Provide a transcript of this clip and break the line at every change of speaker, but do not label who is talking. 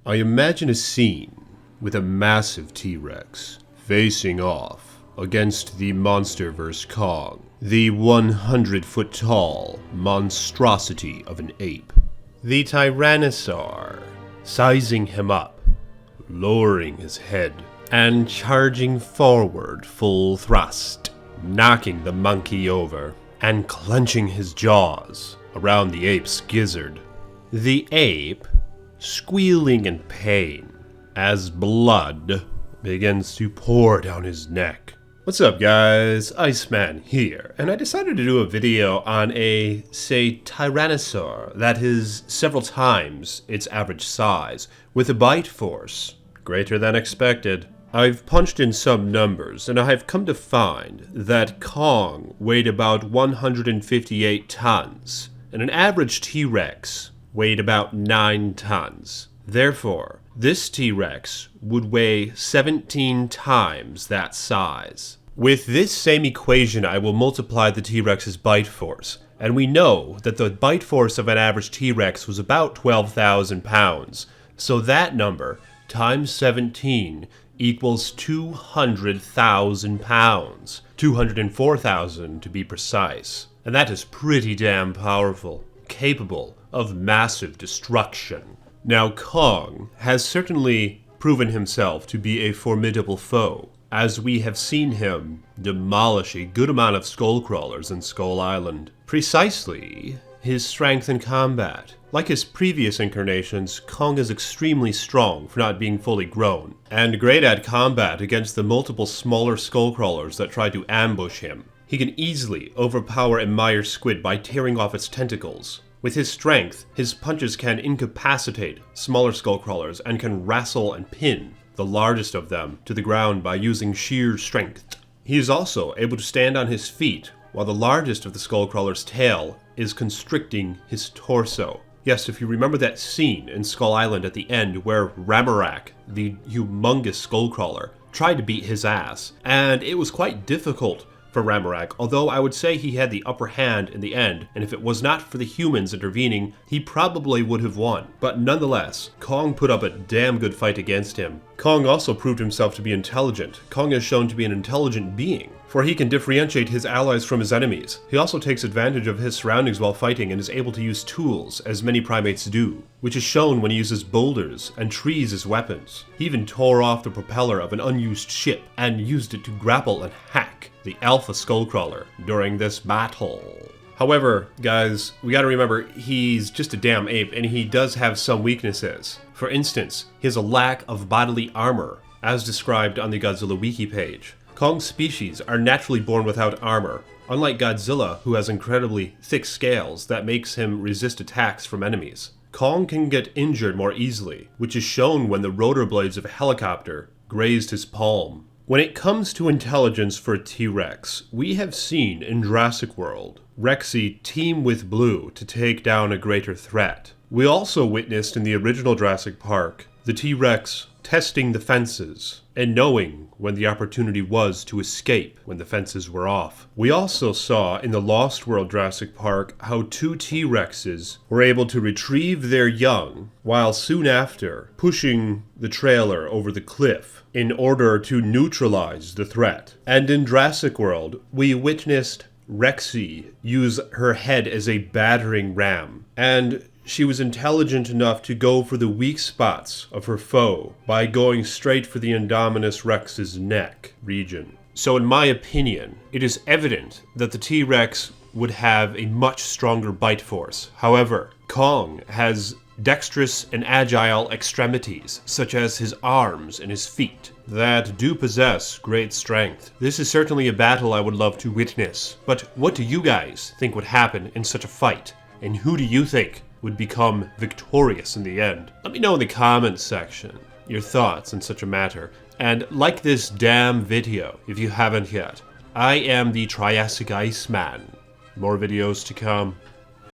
I imagine a scene with a massive T-Rex facing off against the MonsterVerse Kong, the 100-foot tall monstrosity of an ape. The Tyrannosaur sizing him up, lowering his head, and charging forward full thrust, knocking the monkey over and clenching his jaws around the ape's gizzard. The ape squealing in pain as blood begins to pour down his neck. What's up guys, Iceman here, and I decided to do a video on a, say, Tyrannosaur that is several times its average size, with a bite force greater than expected. I've punched in some numbers, and I've come to find that Kong weighed about 158 tons, and an average T-Rex weighed about 9 tons. Therefore, this T-Rex would weigh 17 times that size. With this same equation, I will multiply the T-Rex's bite force, and we know that the bite force of an average T-Rex was about 12,000 pounds. So that number times 17 equals 200,000 pounds. 204,000 to be precise. And that is pretty damn powerful, capable of massive destruction. Now, Kong has certainly proven himself to be a formidable foe, as we have seen him demolish a good amount of skullcrawlers in Skull Island. Precisely his strength in combat. Like his previous incarnations, Kong is extremely strong for not being fully grown, and great at combat against the multiple smaller skullcrawlers that try to ambush him. He can easily overpower a mire squid by tearing off its tentacles. With his strength, his punches can incapacitate smaller skullcrawlers and can wrestle and pin the largest of them to the ground by using sheer strength. He is also able to stand on his feet while the largest of the skullcrawler's tail is constricting his torso. Yes, if you remember that scene in Skull Island at the end where Ramarak, the humongous skullcrawler, tried to beat his ass, and it was quite difficult for Ramarak, although I would say he had the upper hand in the end, and if it was not for the humans intervening, he probably would have won. But nonetheless, Kong put up a damn good fight against him. Kong also proved himself to be intelligent. Kong is shown to be an intelligent being, for he can differentiate his allies from his enemies. He also takes advantage of his surroundings while fighting and is able to use tools, as many primates do, which is shown when he uses boulders and trees as weapons. He even tore off the propeller of an unused ship and used it to grapple and hack the Alpha Skullcrawler during this battle. However, guys, we gotta remember, he's just a damn ape, and he does have some weaknesses. For instance, he has a lack of bodily armor, as described on the Godzilla wiki page. Kong's species are naturally born without armor, unlike Godzilla, who has incredibly thick scales that makes him resist attacks from enemies. Kong can get injured more easily, which is shown when the rotor blades of a helicopter grazed his palm. When it comes to intelligence for a T-Rex, we have seen in Jurassic World Rexy team with Blue to take down a greater threat. We also witnessed in the original Jurassic Park the T-Rex testing the fences and knowing when the opportunity was to escape when the fences were off. We also saw in the Lost World Jurassic Park how 2 T-Rexes were able to retrieve their young while soon after pushing the trailer over the cliff in order to neutralize the threat. And in Jurassic World, we witnessed Rexy use her head as a battering ram, and she was intelligent enough to go for the weak spots of her foe by going straight for the Indominus Rex's neck region. So in my opinion, it is evident that the T-Rex would have a much stronger bite force. However, Kong has dexterous and agile extremities, such as his arms and his feet, that do possess great strength. This is certainly a battle I would love to witness. But what do you guys think would happen in such a fight? And who do you think would become victorious in the end? Let me know in the comments section your thoughts on such a matter. And like this damn video if you haven't yet. I am the Triassic Iceman. More videos to come.